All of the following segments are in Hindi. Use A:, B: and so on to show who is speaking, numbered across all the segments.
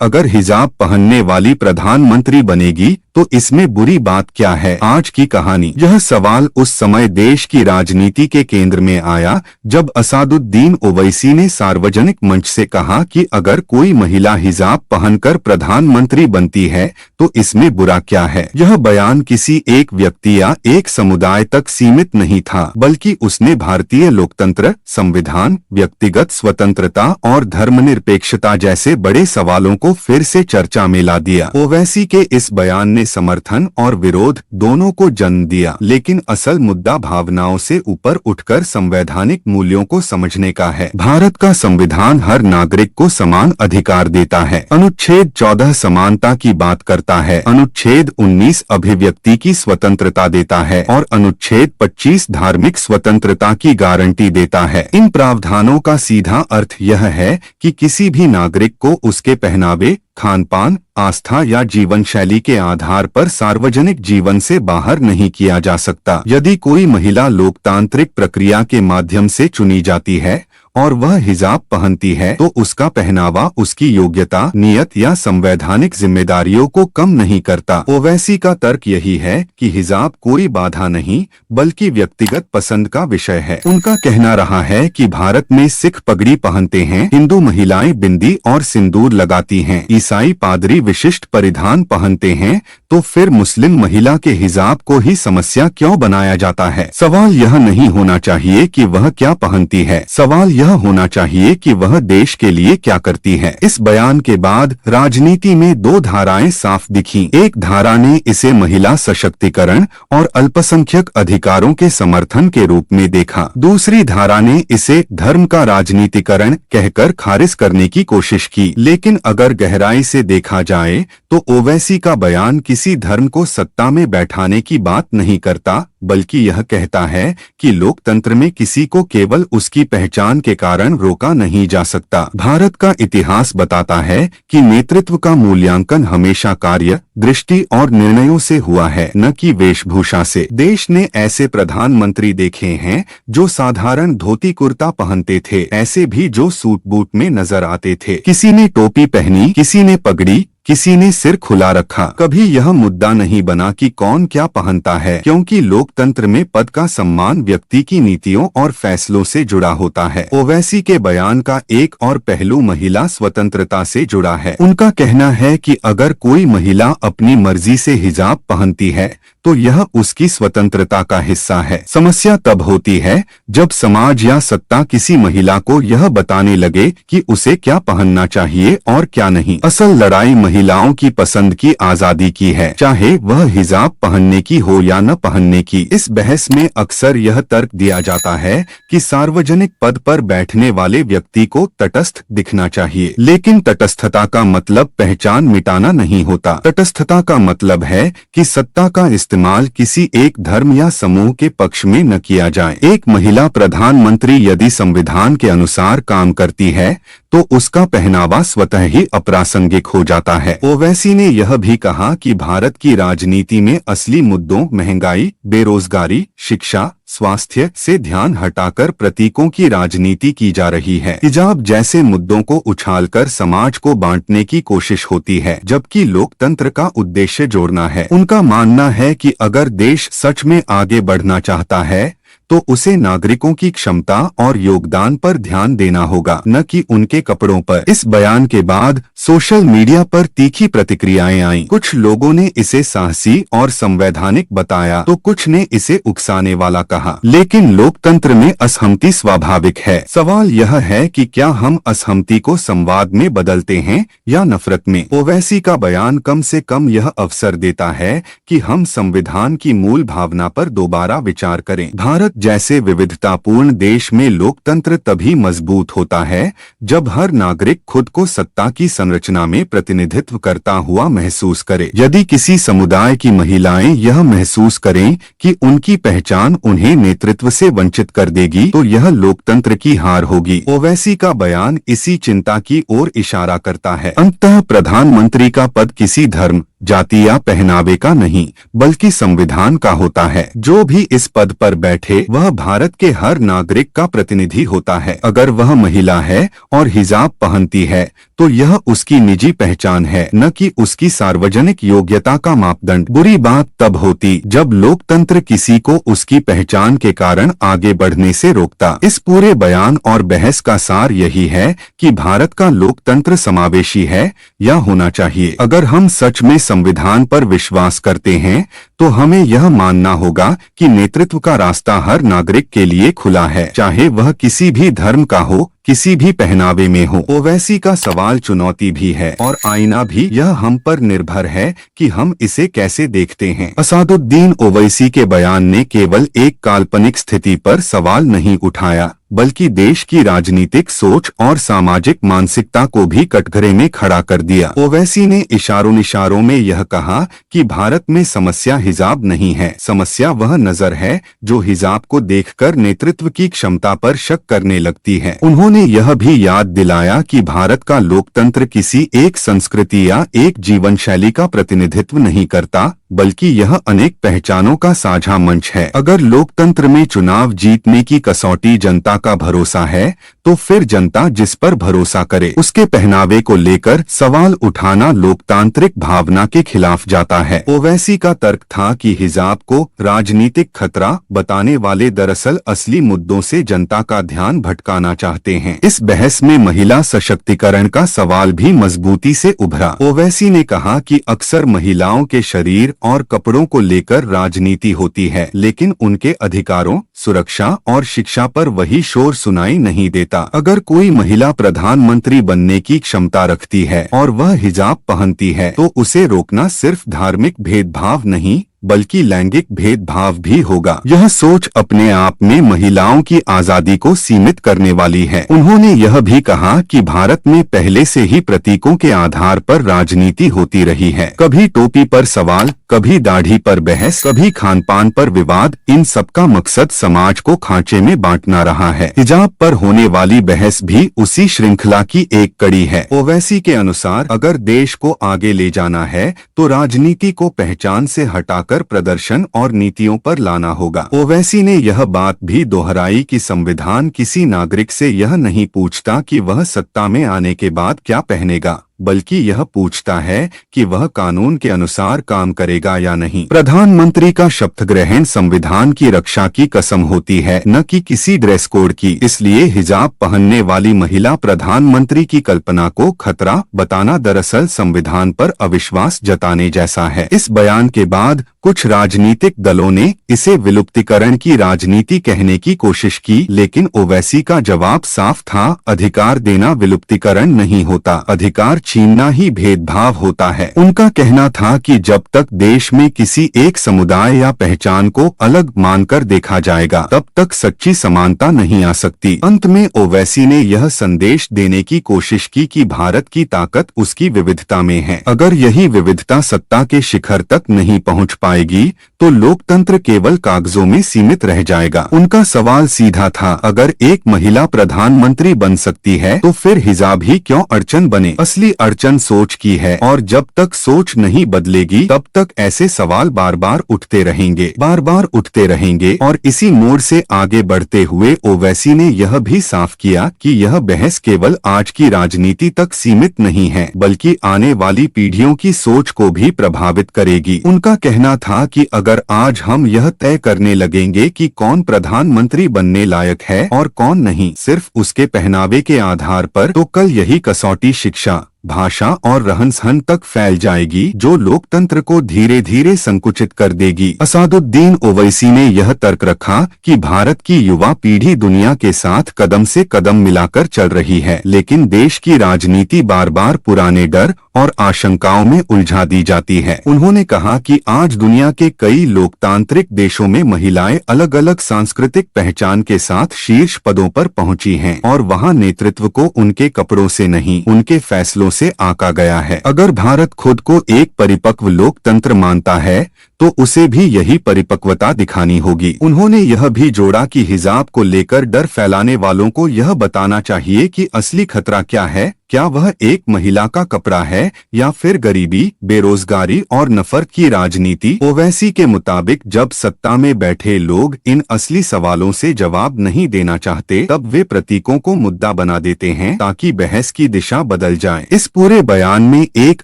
A: अगर हिजाब पहनने वाली प्रधानमंत्री बनेगी तो इसमें बुरी बात क्या है। आज की कहानी। यह सवाल उस समय देश की राजनीति के केंद्र में आया जब असदुद्दीन ओवैसी ने सार्वजनिक मंच से कहा कि अगर कोई महिला हिजाब पहनकर प्रधानमंत्री बनती है तो इसमें बुरा क्या है। यह बयान किसी एक व्यक्ति या एक समुदाय तक सीमित नहीं था, बल्कि उसने भारतीय लोकतंत्र, संविधान, व्यक्तिगत स्वतंत्रता और धर्मनिरपेक्षता जैसे बड़े सवालों को फिर से चर्चा में ला दिया। ओवैसी के इस बयान ने समर्थन और विरोध दोनों को जन्म दिया, लेकिन असल मुद्दा भावनाओं से ऊपर उठकर संवैधानिक मूल्यों को समझने का है। भारत का संविधान हर नागरिक को समान अधिकार देता है। अनुच्छेद 14 समानता की बात करता है, अनुच्छेद 19 अभिव्यक्ति की स्वतंत्रता देता है और अनुच्छेद 25 धार्मिक स्वतंत्रता की गारंटी देता है। इन प्रावधानों का सीधा अर्थ यह है कि किसी भी नागरिक को उसके पहनावे, खानपान, आस्था या जीवन शैली के आधार पर सार्वजनिक जीवन से बाहर नहीं किया जा सकता। यदि कोई महिला लोकतांत्रिक प्रक्रिया के माध्यम से चुनी जाती है और वह हिजाब पहनती है तो उसका पहनावा उसकी योग्यता, नियत या संवैधानिक जिम्मेदारियों को कम नहीं करता। ओवैसी का तर्क यही है कि हिजाब कोई बाधा नहीं बल्कि व्यक्तिगत पसंद का विषय है। उनका कहना रहा है कि भारत में सिख पगड़ी पहनते हैं, हिंदू महिलाएं बिंदी और सिंदूर लगाती हैं, ईसाई पादरी विशिष्ट परिधान पहनते हैं, तो फिर मुस्लिम महिला के हिजाब को ही समस्या क्यों बनाया जाता है। सवाल यह नहीं होना चाहिए कि वह क्या पहनती है, सवाल यह होना चाहिए कि वह देश के लिए क्या करती है। इस बयान के बाद राजनीति में दो धाराएं साफ दिखीं। एक धारा ने इसे महिला सशक्तिकरण और अल्पसंख्यक अधिकारों के समर्थन के रूप में देखा, दूसरी धारा ने इसे धर्म का राजनीतिकरण कहकर खारिज करने की कोशिश की। लेकिन अगर गहराई से देखा जाए तो ओवैसी का बयान किसी धर्म को सत्ता में बैठाने की बात नहीं करता, बल्कि यह कहता है कि लोकतंत्र में किसी को केवल उसकी पहचान के कारण रोका नहीं जा सकता। भारत का इतिहास बताता है कि नेतृत्व का मूल्यांकन हमेशा कार्य, दृष्टि और निर्णयों से हुआ है, न कि वेशभूषा से। देश ने ऐसे प्रधानमंत्री देखे हैं जो साधारण धोती कुर्ता पहनते थे, ऐसे भी जो सूट बूट में नजर आते थे। किसी ने टोपी पहनी, किसी ने पगड़ी, किसी ने सिर खुला रखा। कभी यह मुद्दा नहीं बना कि कौन क्या पहनता है, क्योंकि लोकतंत्र में पद का सम्मान व्यक्ति की नीतियों और फैसलों से जुड़ा होता है। ओवैसी के बयान का एक और पहलू महिला स्वतंत्रता से जुड़ा है। उनका कहना है कि अगर कोई महिला अपनी मर्जी से हिजाब पहनती है तो यह उसकी स्वतंत्रता का हिस्सा है। समस्या तब होती है जब समाज या सत्ता किसी महिला को यह बताने लगे कि उसे क्या पहनना चाहिए और क्या नहीं। असल लड़ाई महिलाओं की पसंद की आजादी की है, चाहे वह हिजाब पहनने की हो या न पहनने की। इस बहस में अक्सर यह तर्क दिया जाता है कि सार्वजनिक पद पर बैठने वाले व्यक्ति को तटस्थ दिखना चाहिए, लेकिन तटस्थता का मतलब पहचान मिटाना नहीं होता। तटस्थता का मतलब है कि सत्ता का इस्तेमाल किसी एक धर्म या समूह के पक्ष में न किया जाए। एक महिला प्रधानमंत्री यदि संविधान के अनुसार काम करती है तो उसका पहनावा स्वतः ही अप्रासंगिक हो जाता है। ओवैसी ने यह भी कहा कि भारत की राजनीति में असली मुद्दों महंगाई, बेरोजगारी, शिक्षा, स्वास्थ्य से ध्यान हटाकर प्रतीकों की राजनीति की जा रही है। हिजाब जैसे मुद्दों को उछालकर समाज को बांटने की कोशिश होती है, जबकि लोकतंत्र का उद्देश्य जोड़ना है। उनका मानना है कि अगर देश सच में आगे बढ़ना चाहता है तो उसे नागरिकों की क्षमता और योगदान पर ध्यान देना होगा, न कि उनके कपड़ों पर। इस बयान के बाद सोशल मीडिया पर तीखी प्रतिक्रियाएं आईं। कुछ लोगों ने इसे साहसी और संवैधानिक बताया तो कुछ ने इसे उकसाने वाला कहा। लेकिन लोकतंत्र में असहमति स्वाभाविक है। सवाल यह है कि क्या हम असहमति को संवाद में बदलते हैं या नफरत में। ओवैसी का बयान कम से कम यह अवसर देता है कि हम संविधान की मूल भावना पर दोबारा विचार करें। भारत जैसे विविधतापूर्ण देश में लोकतंत्र तभी मजबूत होता है जब हर नागरिक खुद को सत्ता की संरचना में प्रतिनिधित्व करता हुआ महसूस करे। यदि किसी समुदाय की महिलाएं यह महसूस करें कि उनकी पहचान उन्हें नेतृत्व से वंचित कर देगी तो यह लोकतंत्र की हार होगी। ओवैसी का बयान इसी चिंता की ओर इशारा करता है। अंततः प्रधानमंत्री का पद किसी धर्म, जाति या पहनावे का नहीं, बल्कि संविधान का होता है। जो भी इस पद पर बैठे वह भारत के हर नागरिक का प्रतिनिधि होता है। अगर वह महिला है और हिजाब पहनती है तो यह उसकी निजी पहचान है, न कि उसकी सार्वजनिक योग्यता का मापदंड। बुरी बात तब होती जब लोकतंत्र किसी को उसकी पहचान के कारण आगे बढ़ने से रोकता। इस पूरे बयान और बहस का सार यही है कि भारत का लोकतंत्र समावेशी है या होना चाहिए। अगर हम सच में संविधान पर विश्वास करते हैं तो हमें यह मानना होगा कि नेतृत्व का रास्ता हर नागरिक के लिए खुला है, चाहे वह किसी भी धर्म का हो, किसी भी पहनावे में हो। ओवैसी का सवाल चुनौती भी है और आईना भी। यह हम पर निर्भर है कि हम इसे कैसे देखते हैं। असदुद्दीन ओवैसी के बयान ने केवल एक काल्पनिक स्थिति पर सवाल नहीं उठाया, बल्कि देश की राजनीतिक सोच और सामाजिक मानसिकता को भी कटघरे में खड़ा कर दिया। ओवैसी ने इशारों में यह कहा कि भारत में समस्या हिजाब नहीं है, समस्या वह नजर है जो हिजाब को देखकर नेतृत्व की क्षमता पर शक करने लगती है। उन्होंने यह भी याद दिलाया कि भारत का लोकतंत्र किसी एक संस्कृति या एक जीवन शैली का प्रतिनिधित्व नहीं करता, बल्कि यह अनेक पहचानों का साझा मंच है। अगर लोकतंत्र में चुनाव जीतने की कसौटी जनता का भरोसा है तो फिर जनता जिस पर भरोसा करे उसके पहनावे को लेकर सवाल उठाना लोकतांत्रिक भावना के खिलाफ जाता है। ओवैसी का तर्क था कि हिजाब को राजनीतिक खतरा बताने वाले दरअसल असली मुद्दों से जनता का ध्यान भटकाना चाहते हैं। इस बहस में महिला सशक्तिकरण का सवाल भी मजबूती से उभरा। ओवैसी ने कहा कि अक्सर महिलाओं के शरीर और कपड़ों को लेकर राजनीति होती है, लेकिन उनके अधिकारों, सुरक्षा और शिक्षा पर वही शोर सुनाई नहीं देता। अगर कोई महिला प्रधानमंत्री बनने की क्षमता रखती है और वह हिजाब पहनती है तो उसे रोकना सिर्फ धार्मिक भेदभाव नहीं बल्कि लैंगिक भेदभाव भी होगा। यह सोच अपने आप में महिलाओं की आजादी को सीमित करने वाली है। उन्होंने यह भी कहा कि भारत में पहले से ही प्रतीकों के आधार पर राजनीति होती रही है। कभी टोपी पर सवाल, कभी दाढ़ी पर बहस, कभी खानपान पर विवाद। इन सबका मकसद समाज को खांचे में बांटना रहा है। हिजाब पर होने वाली बहस भी उसी श्रृंखला की एक कड़ी है। ओवैसी के अनुसार अगर देश को आगे ले जाना है तो राजनीति को पहचान से हटाकर प्रदर्शन और नीतियों पर लाना होगा। ओवैसी ने यह बात भी दोहराई कि संविधान किसी नागरिक से यह नहीं पूछता कि वह सत्ता में आने के बाद क्या पहनेगा, बल्कि यह पूछता है कि वह कानून के अनुसार काम करेगा या नहीं। प्रधानमंत्री का शपथ ग्रहण संविधान की रक्षा की कसम होती है, न कि किसी ड्रेस कोड की। इसलिए हिजाब पहनने वाली महिला प्रधानमंत्री की कल्पना को खतरा बताना दरअसल संविधान पर अविश्वास जताने जैसा है। इस बयान के बाद कुछ राजनीतिक दलों ने इसे विलुप्तीकरण की राजनीति कहने की कोशिश की, लेकिन ओवैसी का जवाब साफ था, अधिकार देना विलुप्तीकरण नहीं होता, अधिकार छीनना ही भेदभाव होता है। उनका कहना था कि जब तक देश में किसी एक समुदाय या पहचान को अलग मानकर देखा जाएगा तब तक सच्ची समानता नहीं आ सकती। अंत में ओवैसी ने यह संदेश देने की कोशिश की कि भारत की ताकत उसकी विविधता में है। अगर यही विविधता सत्ता के शिखर तक नहीं पहुंच पाएगी तो लोकतंत्र केवल कागजों में सीमित रह जाएगा। उनका सवाल सीधा था, अगर एक महिला प्रधानमंत्री बन सकती है तो फिर हिजाब ही क्यों अड़चन बने। असली अड़चन सोच की है और जब तक सोच नहीं बदलेगी तब तक ऐसे सवाल बार बार उठते रहेंगे और इसी मोड़ से आगे बढ़ते हुए ओवैसी ने यह भी साफ किया कि यह बहस केवल आज की राजनीति तक सीमित नहीं है बल्कि आने वाली पीढ़ियों की सोच को भी प्रभावित करेगी। उनका कहना था कि अगर आज हम यह तय करने लगेंगे कि कौन प्रधानमंत्री बनने लायक है और कौन नहीं, सिर्फ उसके पहनावे के आधार पर, तो कल यही कसौटी शिक्षा, भाषा और रहन-सहन तक फैल जाएगी जो लोकतंत्र को धीरे धीरे संकुचित कर देगी। असदुद्दीन ओवैसी ने यह तर्क रखा कि भारत की युवा पीढ़ी दुनिया के साथ कदम से कदम मिलाकर चल रही है, लेकिन देश की राजनीति बार बार पुराने डर और आशंकाओं में उलझा दी जाती है। उन्होंने कहा कि आज दुनिया के कई लोकतांत्रिक देशों में महिलाएं अलग अलग सांस्कृतिक पहचान के साथ शीर्ष पदों पर पहुंची हैं और वहां नेतृत्व को उनके कपड़ों से नहीं, उनके फैसलों से आंका गया है। अगर भारत खुद को एक परिपक्व लोकतंत्र मानता है तो उसे भी यही परिपक्वता दिखानी होगी। उन्होंने यह भी जोड़ा कि हिजाब को लेकर डर फैलाने वालों को यह बताना चाहिए कि असली खतरा क्या है, क्या वह एक महिला का कपड़ा है या फिर गरीबी, बेरोजगारी और नफरत की राजनीति? ओवैसी के मुताबिक जब सत्ता में बैठे लोग इन असली सवालों से जवाब नहीं देना चाहते, तब वे प्रतीकों को मुद्दा बना देते हैं ताकि बहस की दिशा बदल जाए। इस पूरे बयान में एक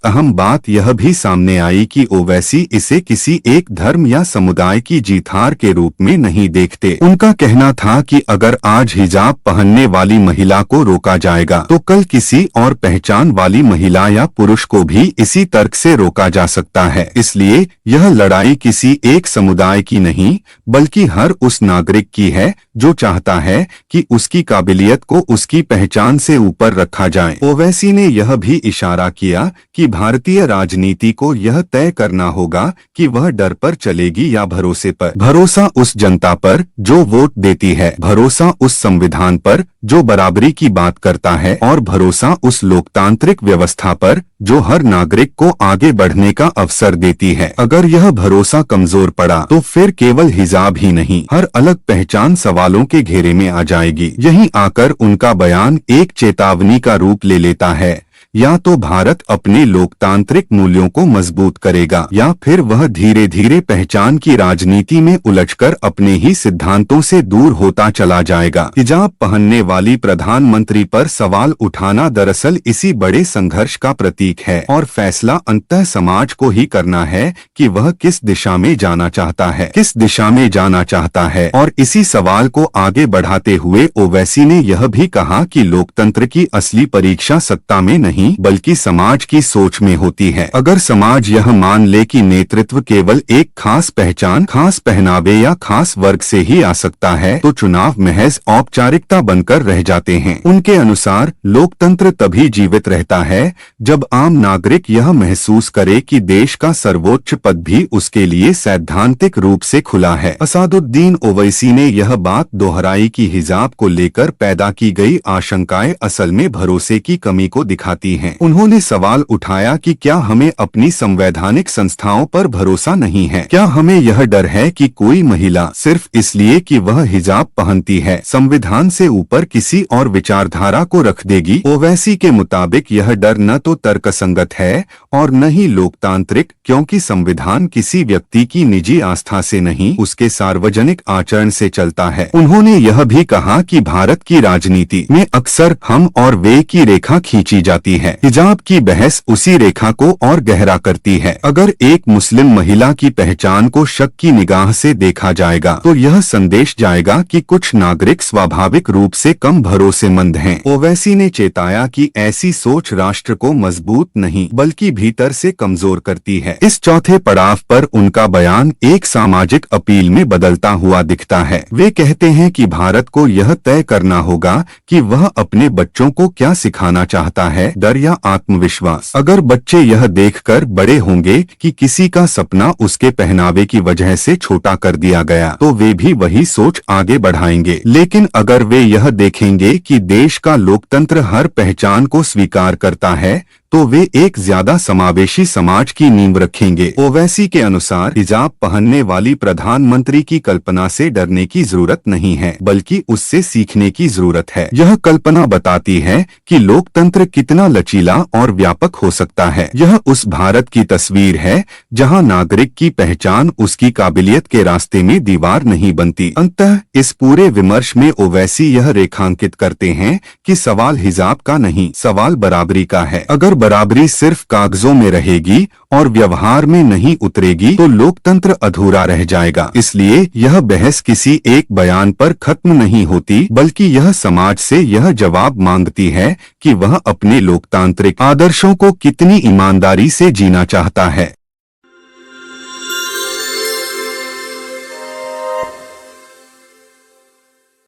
A: अहम बात यह भी सामने आई कि ओवैसी इसे किसी एक धर्म या समुदाय की जीत-हार के रूप में नहीं देखते। उनका कहना था कि अगर आज हिजाब पहनने वाली महिला को रोका जाएगा तो कल किसी और पहचान वाली महिला या पुरुष को भी इसी तर्क से रोका जा सकता है। इसलिए यह लड़ाई किसी एक समुदाय की नहीं बल्कि हर उस नागरिक की है जो चाहता है कि उसकी काबिलियत को उसकी पहचान से ऊपर रखा जाए। ओवैसी ने यह भी इशारा किया कि भारतीय राजनीति को यह तय करना होगा कि वह डर पर चलेगी या भरोसे पर। भरोसा उस जनता पर जो वोट देती है, भरोसा उस संविधान पर जो बराबरी की बात करता है और भरोसा उस लोकतांत्रिक व्यवस्था पर जो हर नागरिक को आगे बढ़ने का अवसर देती है। अगर यह भरोसा कमजोर पड़ा तो फिर केवल हिजाब ही नहीं, हर अलग पहचान सवालों के घेरे में आ जाएगी। यहीं आकर उनका बयान एक चेतावनी का रूप ले लेता है। या तो भारत अपने लोकतांत्रिक मूल्यों को मजबूत करेगा या फिर वह धीरे धीरे पहचान की राजनीति में उलझकर अपने ही सिद्धांतों से दूर होता चला जाएगा। हिजाब पहनने वाली प्रधानमंत्री पर सवाल उठाना दरअसल इसी बड़े संघर्ष का प्रतीक है और फैसला अंततः समाज को ही करना है कि वह किस दिशा में जाना चाहता है, किस दिशा में जाना चाहता है। और इसी सवाल को आगे बढ़ाते हुए ओवैसी ने यह भी कहा कि लोकतंत्र की असली परीक्षा सत्ता में नहीं बल्कि समाज की सोच में होती है। अगर समाज यह मान ले कि नेतृत्व केवल एक खास पहचान, खास पहनावे या खास वर्ग से ही आ सकता है तो चुनाव महज औपचारिकता बनकर रह जाते हैं। उनके अनुसार लोकतंत्र तभी जीवित रहता है जब आम नागरिक यह महसूस करे कि देश का सर्वोच्च पद भी उसके लिए सैद्धांतिक रूप से खुला है। असादुद्दीन ओवैसी ने यह बात दोहराई कि हिजाब को लेकर पैदा की गई आशंकाएं असल में भरोसे की कमी को दिखाती हैं। उन्होंने सवाल उठाया कि क्या हमें अपनी संवैधानिक संस्थाओं पर भरोसा नहीं है? क्या हमें यह डर है कि कोई महिला सिर्फ इसलिए कि वह हिजाब पहनती है संविधान से ऊपर किसी और विचारधारा को रख देगी? ओवैसी के मुताबिक यह डर न तो तर्कसंगत है और न ही लोकतांत्रिक, क्योंकि संविधान किसी व्यक्ति की निजी आस्था से नहीं उसके सार्वजनिक आचरण से चलता है। उन्होंने यह भी कहा कि भारत की राजनीति में अक्सर हम और वे की रेखा खींची जाती है। हिजाब की बहस उसी रेखा को और गहरा करती है। अगर एक मुस्लिम महिला की पहचान को शक की निगाह से देखा जाएगा तो यह संदेश जाएगा कि कुछ नागरिक स्वाभाविक रूप से कम भरोसेमंद हैं। ओवैसी ने चेताया कि ऐसी सोच राष्ट्र को मजबूत नहीं बल्कि भीतर से कमजोर करती है। इस चौथे पड़ाव पर उनका बयान एक सामाजिक अपील में बदलता हुआ दिखता है। वे कहते हैं कि भारत को यह तय करना होगा कि वह अपने बच्चों को क्या सिखाना चाहता है, डर या आत्मविश्वास। अगर बच्चे यह देखकर बड़े होंगे कि किसी का सपना उसके पहनावे की वजह से छोटा कर दिया गया तो वे भी वही सोच आगे बढ़ाएंगे। लेकिन अगर वे यह देखेंगे कि देश का लोकतंत्र हर पहचान को स्वीकार करता है तो वे एक ज्यादा समावेशी समाज की नींव रखेंगे। ओवैसी के अनुसार हिजाब पहनने वाली प्रधानमंत्री की कल्पना से डरने की जरूरत नहीं है बल्कि उससे सीखने की जरूरत है। यह कल्पना बताती है कि लोकतंत्र कितना लचीला और व्यापक हो सकता है। यह उस भारत की तस्वीर है जहां नागरिक की पहचान उसकी काबिलियत के रास्ते में दीवार नहीं बनती। अंततः इस पूरे विमर्श में ओवैसी यह रेखांकित करते हैं कि सवाल हिजाब का नहीं, सवाल बराबरी का है। अगर बराबरी सिर्फ कागजों में रहेगी और व्यवहार में नहीं उतरेगी तो लोकतंत्र अधूरा रह जाएगा। इसलिए यह बहस किसी एक बयान पर खत्म नहीं होती बल्कि यह समाज से यह जवाब मांगती है कि वह अपने लोकतांत्रिक आदर्शों को कितनी ईमानदारी से जीना चाहता है।